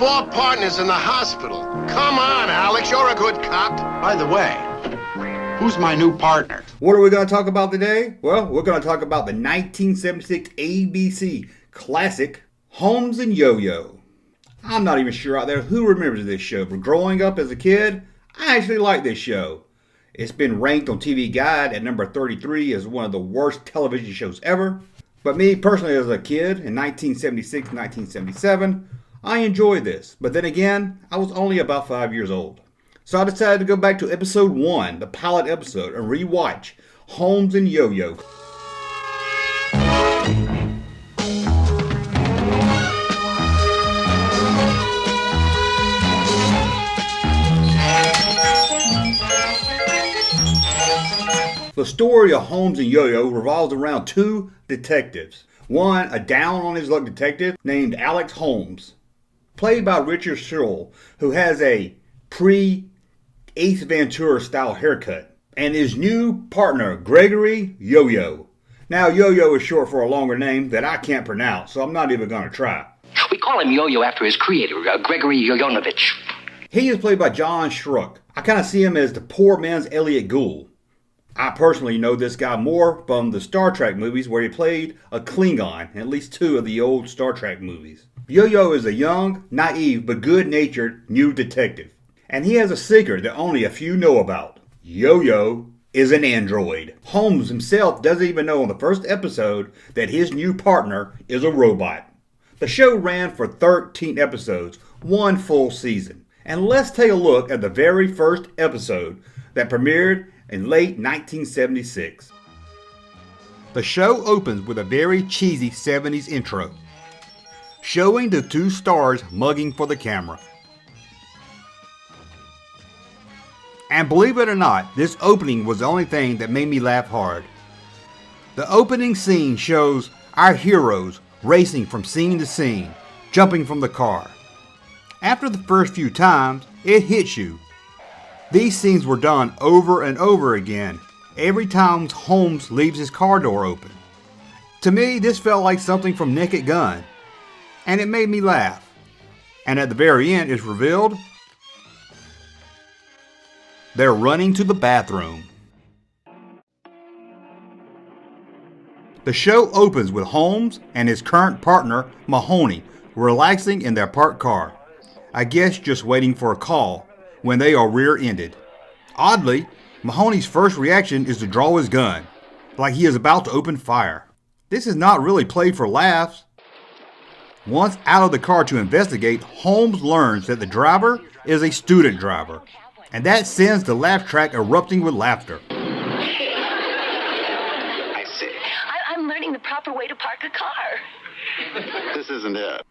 4 partners in the hospital. Come on, Alex, you're a good cop. By the way, who's my new partner? What are we going to talk about today? Well, we're going to talk about the 1976 ABC classic, Holmes and YoYo. I'm not even sure out there who remembers this show, but growing up as a kid, I actually liked this show. It's been ranked on TV Guide at number 33 as one of the worst television shows ever. But me personally as a kid in 1976, 1977, I enjoyed this. But then again, I was only about 5 years old. So I decided to go back to episode 1, the pilot episode, and rewatch Holmes and YoYo. The story of Holmes and YoYo revolves around 2 detectives. One, a down-on-his-luck detective named Alex Holmes, played by Richard Sherrill, who has a pre-Ace Ventura-style haircut, and his new partner, Gregory YoYo. Now, YoYo is short for a longer name that I can't pronounce, so I'm not even going to try. We call him YoYo after his creator, Gregory Yoyonovich. He is played by John Schruck. I kind of see him as the poor man's Elliot Gould. I personally know this guy more from the Star Trek movies where he played a Klingon in at least 2 of the old Star Trek movies. YoYo is a young, naive, but good-natured new detective. And he has a secret that only a few know about. YoYo is an android. Holmes himself doesn't even know in the first episode that his new partner is a robot. The show ran for 13 episodes, 1 full season. And let's take a look at the very first episode that premiered in late 1976. The show opens with a very cheesy 70s intro, showing the 2 stars mugging for the camera. And believe it or not, this opening was the only thing that made me laugh hard. The opening scene shows our heroes racing from scene to scene, jumping from the car. After the first few times, it hits you. These scenes were done over and over again, every time Holmes leaves his car door open. To me, this felt like something from Naked Gun, and it made me laugh. And at the very end, it's revealed they're running to the bathroom. The show opens with Holmes and his current partner, Mahoney, relaxing in their parked car. I guess just waiting for a call, when they are rear-ended. Oddly, Mahoney's first reaction is to draw his gun, like he is about to open fire. This is not really played for laughs. Once out of the car to investigate, Holmes learns that the driver is a student driver, and that sends the laugh track erupting with laughter. I see. I'm learning the proper way to park a car. This isn't it.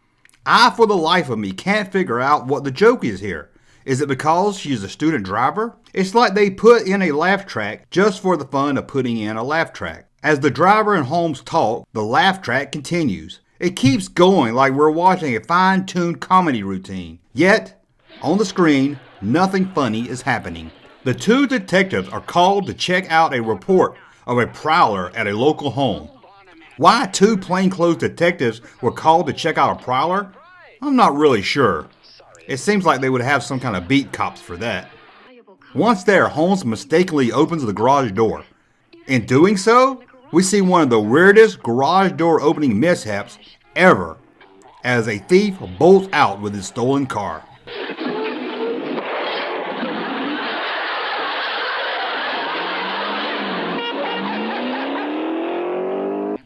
I, for the life of me, can't figure out what the joke is here. Is it because she's a student driver? It's like they put in a laugh track just for the fun of putting in a laugh track. As the driver and Holmes talk, the laugh track continues. It keeps going like we're watching a fine-tuned comedy routine. Yet, on the screen, nothing funny is happening. The 2 detectives are called to check out a report of a prowler at a local home. Why 2 plainclothes detectives were called to check out a prowler? I'm not really sure. It seems like they would have some kind of beat cops for that. Once there, Holmes mistakenly opens the garage door. In doing so, we see one of the weirdest garage door opening mishaps ever, as a thief bolts out with his stolen car.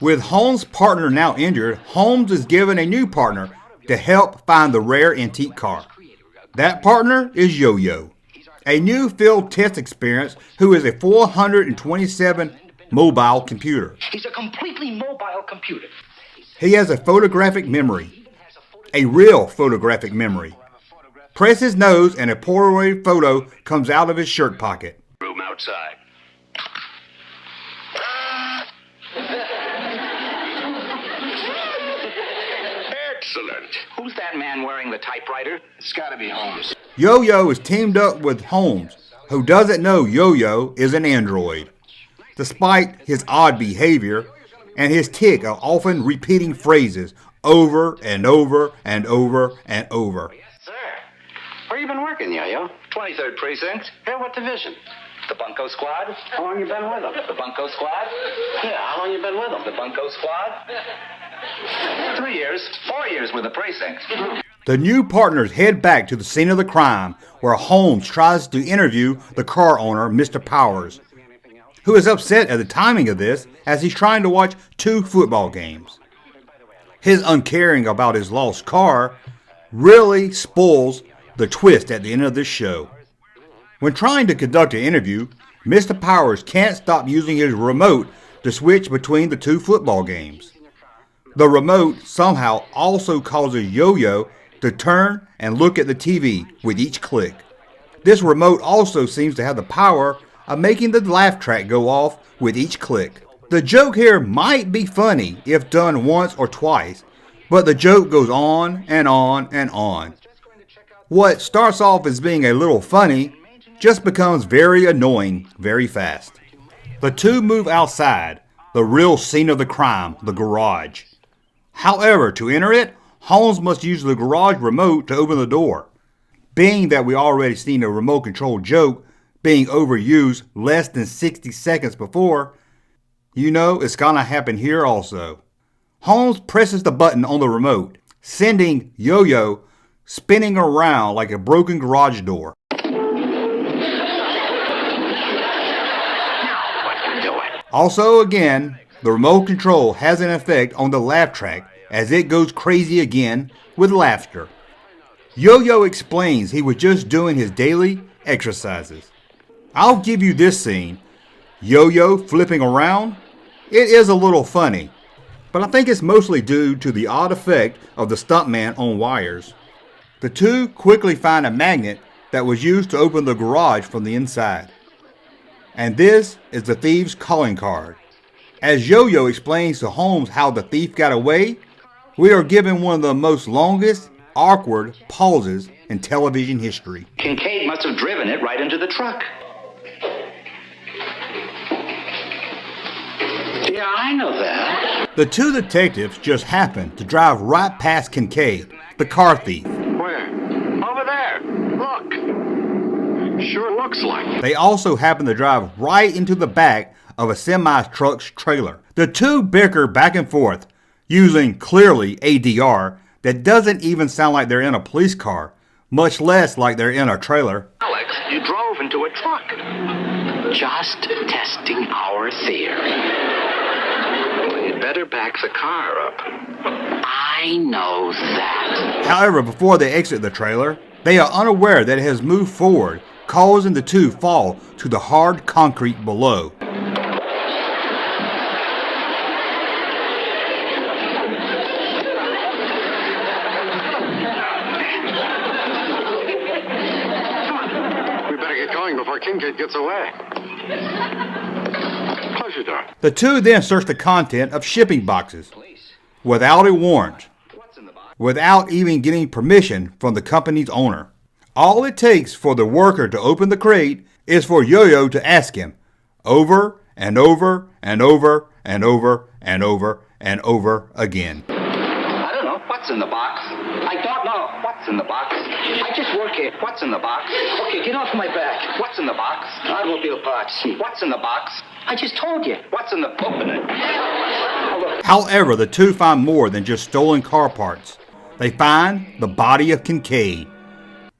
With Holmes' partner now injured, Holmes is given a new partner to help find the rare antique car. That partner is YoYo, a new field test experience who is a 427 mobile computer. He's a completely mobile computer. He has a photographic memory, a real photographic memory. Press his nose and a Polaroid photo comes out of his shirt pocket. Room outside. Excellent. Who's that man wearing the typewriter? It's gotta be Holmes. YoYo is teamed up with Holmes, who doesn't know YoYo is an android. Despite his odd behavior and his tick of often repeating phrases over and over and over and over. Where you been working, Yo-Yo? 23rd Precinct. Hey, what division? The Bunko Squad. How long you been with them? The Bunko Squad. Yeah, how long you been with them? The Bunko Squad. 3 years. 4 years with the precinct. The new partners head back to the scene of the crime where Holmes tries to interview the car owner, Mr. Powers, who is upset at the timing of this as he's trying to watch 2 football games. His uncaring about his lost car really spoils the twist at the end of this show. When trying to conduct an interview, Mr. Powers can't stop using his remote to switch between the 2 football games. The remote somehow also causes Yo-Yo to turn and look at the TV with each click. This remote also seems to have the power of making the laugh track go off with each click. The joke here might be funny if done once or twice, but the joke goes on and on and on. What starts off as being a little funny just becomes very annoying very fast. The 2 move outside, the real scene of the crime, the garage. However, to enter it, Holmes must use the garage remote to open the door. Being that we already seen a remote control joke being overused less than 60 seconds before, you know it's gonna happen here also. Holmes presses the button on the remote, sending Yo-Yo spinning around like a broken garage door. Also again, the remote control has an effect on the laugh track as it goes crazy again with laughter. Yo-Yo explains he was just doing his daily exercises. I'll give you this scene. Yo-Yo flipping around. It is a little funny, but I think it's mostly due to the odd effect of the stuntman on wires. The 2 quickly find a magnet that was used to open the garage from the inside. And this is the thief's calling card. As Yo-Yo explains to Holmes how the thief got away, we are given one of the most longest, awkward pauses in television history. Kincaid must have driven it right into the truck. Yeah, I know that. The 2 detectives just happen to drive right past Kincaid, the car thief. Where? Over there. Look. Sure looks like. They also happen to drive right into the back of a semi-truck's trailer. The 2 bicker back and forth, using clearly ADR that doesn't even sound like they're in a police car, much less like they're in a trailer. Alex, you drove into a truck. Just testing our theory. Well, you'd better back the car up. I know that. However, before they exit the trailer, they are unaware that it has moved forward, causing the 2 fall to the hard concrete below. We better get going before Kincaid gets away. Close your door. The 2 then search the content of shipping boxes without a warrant, without even getting permission from the company's owner. All it takes for the worker to open the crate is for Yo-Yo to ask him over and over and over and over and over and over again. I don't know. What's in the box? I don't know. What's in the box? I just work here. What's in the box? Okay, get off my back. What's in the box? Automobile parts. What's in the box? I just told you. What's in the... Open it. However, the 2 find more than just stolen car parts. They find the body of Kincaid,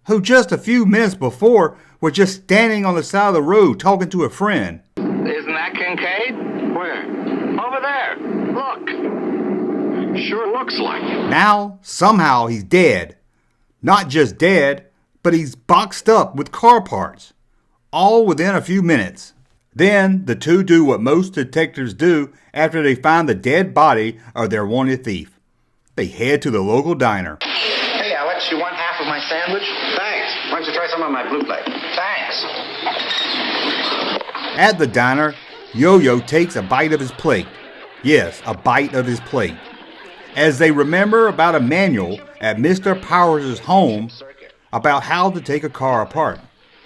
who just a few minutes before was just standing on the side of the road talking to a friend. Isn't that Kincaid? Where? Over there. Look. Sure looks like it. Now, somehow he's dead. Not just dead, but he's boxed up with car parts. All within a few minutes. Then the 2 do what most detectives do after they find the dead body of their wanted thief. They head to the local diner. Hey, Alex, you want half of my sandwich? Thanks. Why don't you try some of my blue plate? Thanks. At the diner, Yo-Yo takes a bite of his plate. Yes, a bite of his plate. As they remember about a manual at Mr. Powers' home about how to take a car apart.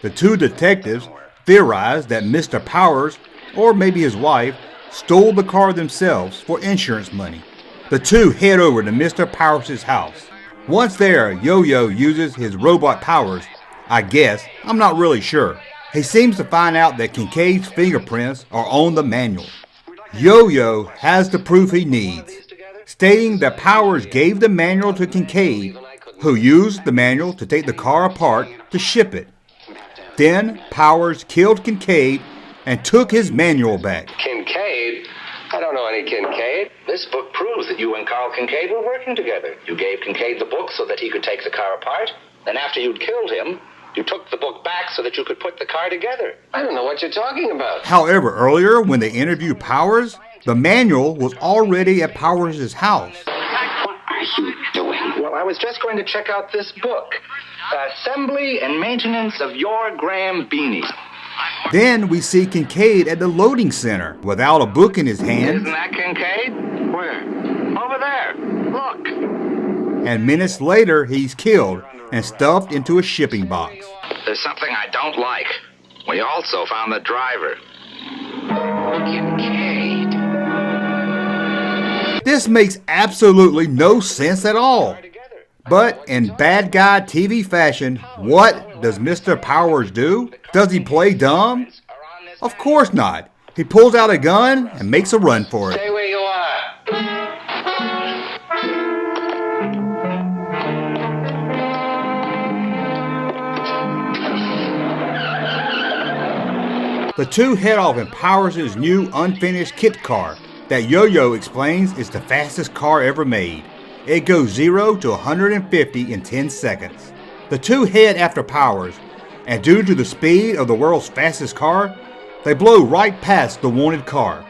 The 2 detectives theorize that Mr. Powers, or maybe his wife, stole the car themselves for insurance money. The 2 head over to Mr. Powers' house. Once there, Yo-Yo uses his robot powers I guess. I'm not really sure. He seems to find out that Kincaid's fingerprints are on the manual. YoYo has the proof he needs, stating that Powers gave the manual to Kincaid, who used the manual to take the car apart to ship it. Then Powers killed Kincaid and took his manual back. Kincaid? I don't know any Kincaid. This book proves that you and Carl Kincaid were working together. You gave Kincaid the book so that he could take the car apart. Then after you'd killed him, you took the book back so that you could put the car together. I don't know what you're talking about. However, earlier when they interviewed Powers, the manual was already at Powers' house. What are you doing? Well, I was just going to check out this book. Assembly and Maintenance of Your Graham Beanie. Then we see Kincaid at the loading center without a book in his hand. Isn't that Kincaid? Where? Over there. Look. And minutes later, he's killed and stuffed into a shipping box. There's something I don't like. We also found the driver. Kincaid. This makes absolutely no sense at all. But in bad guy TV fashion, what does Mr. Powers do? Does he play dumb? Of course not. He pulls out a gun and makes a run for it. Stay where you are. The two head off in Powers' new unfinished kit car that YoYo explains is the fastest car ever made. It goes 0 to 150 in 10 seconds. The two head after Powers, and due to the speed of the world's fastest car, they blow right past the wanted car.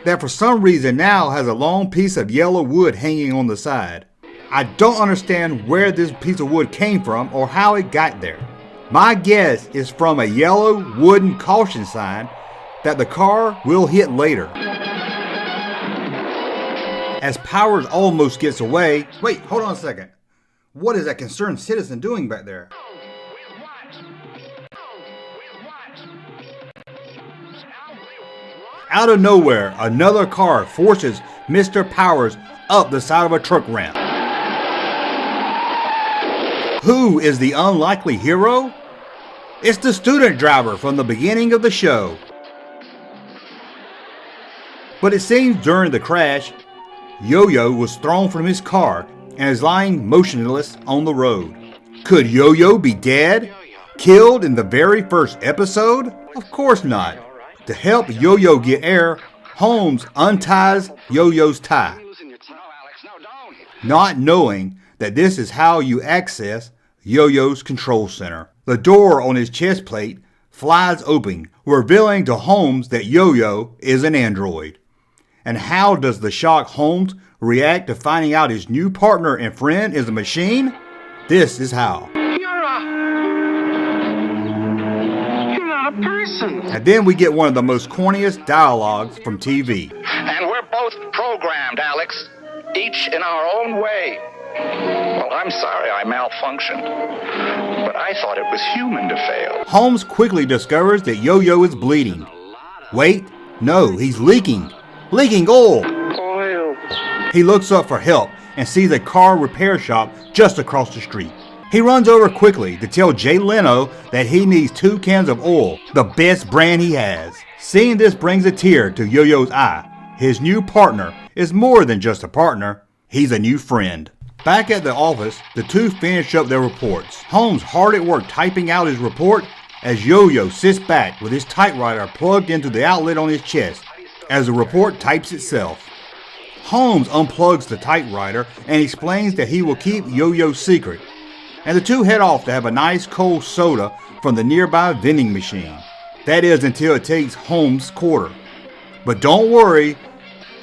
That for some reason now has a long piece of yellow wood hanging on the side. I don't understand where this piece of wood came from or how it got there. My guess is from a yellow wooden caution sign that the car will hit later. As Powers almost gets away, wait, hold on a second. What is that concerned citizen doing back there? Out of nowhere, another car forces Mr. Powers up the side of a truck ramp. Who is the unlikely hero? It's the student driver from the beginning of the show. But it seems during the crash, YoYo was thrown from his car and is lying motionless on the road. Could YoYo be dead? Killed in the very first episode? Of course not. To help YoYo get air, Holmes unties YoYo's tie. Not knowing that this is how you access YoYo's control center. The door on his chest plate flies open, revealing to Holmes that YoYo is an android. And how does the shocked Holmes react to finding out his new partner and friend is a machine? This is how. You're not a person. And then we get one of the most corniest dialogues from TV. And we're both programmed, Alex. Each in our own way. Well, I'm sorry I malfunctioned. But I thought it was human to fail. Holmes quickly discovers that YoYo is bleeding. Wait, no, he's leaking. Leaking oil. He looks up for help and sees a car repair shop just across the street. He runs over quickly to tell Jay Leno that he needs 2 cans of oil, the best brand he has. Seeing this brings a tear to YoYo's eye. His new partner is more than just a partner, he's a new friend. Back at the office, the two finish up their reports. Holmes hard at work typing out his report as YoYo sits back with his typewriter plugged into the outlet on his chest as the report types itself. Holmes unplugs the typewriter and explains that he will keep YoYo's secret, and the two head off to have a nice cold soda from the nearby vending machine. That is until it takes Holmes' quarter. But don't worry,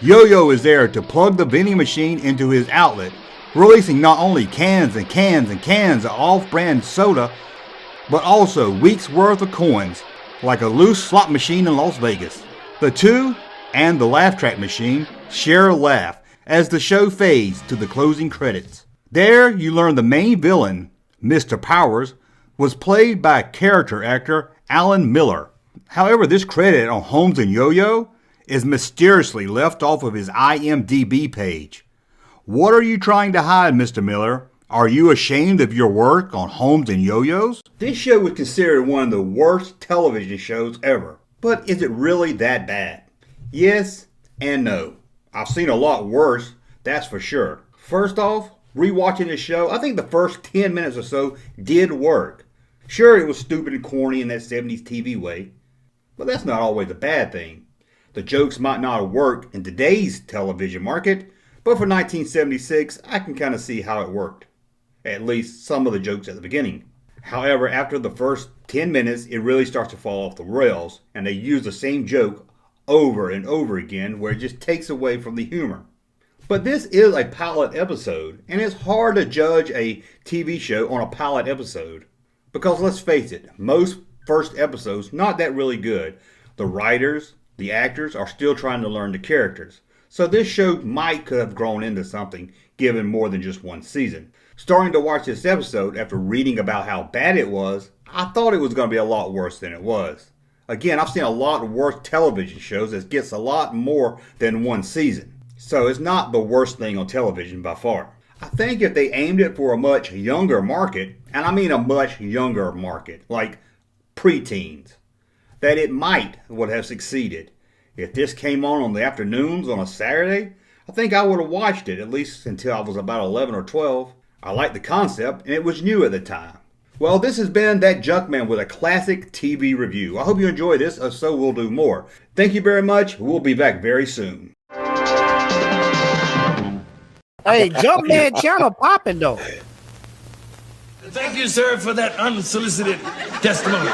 YoYo is there to plug the vending machine into his outlet, releasing not only cans and cans and cans of off-brand soda, but also weeks worth of coins, like a loose slot machine in Las Vegas. The two and the laugh track machine share a laugh as the show fades to the closing credits. There you learn the main villain, Mr. Powers, was played by character actor Alan Miller. However, this credit on Holmes and YoYo is mysteriously left off of his IMDb page. What are you trying to hide, Mr. Miller? Are you ashamed of your work on Holmes and YoYos? This show was considered one of the worst television shows ever. But is it really that bad? Yes and no. I've seen a lot worse, that's for sure. First off, rewatching this show, I think the first 10 minutes or so did work. Sure, it was stupid and corny in that 70s TV way, but that's not always a bad thing. The jokes might not have worked in today's television market, but for 1976, I can kind of see how it worked. At least some of the jokes at the beginning. However, after the first 10 minutes, it really starts to fall off the rails, and they use the same joke over and over again, where it just takes away from the humor. But this is a pilot episode, and it's hard to judge a TV show on a pilot episode. Because let's face it, most first episodes not that really good. The writers, the actors are still trying to learn the characters. So this show might could have grown into something given more than just one season. Starting to watch this episode after reading about how bad it was, I thought it was going to be a lot worse than it was. Again, I've seen a lot worse television shows that gets a lot more than one season. So it's not the worst thing on television by far. I think if they aimed it for a much younger market, and I mean a much younger market, like preteens, that it would have succeeded. If this came on the afternoons on a Saturday, I think I would have watched it at least until I was about 11 or 12. I liked the concept, and it was new at the time. Well, this has been That Junkman with a classic TV review. I hope you enjoyed this, so we'll do more. Thank you very much. We'll be back very soon. Hey, Junkman channel popping though. Thank you, sir, for that unsolicited testimony.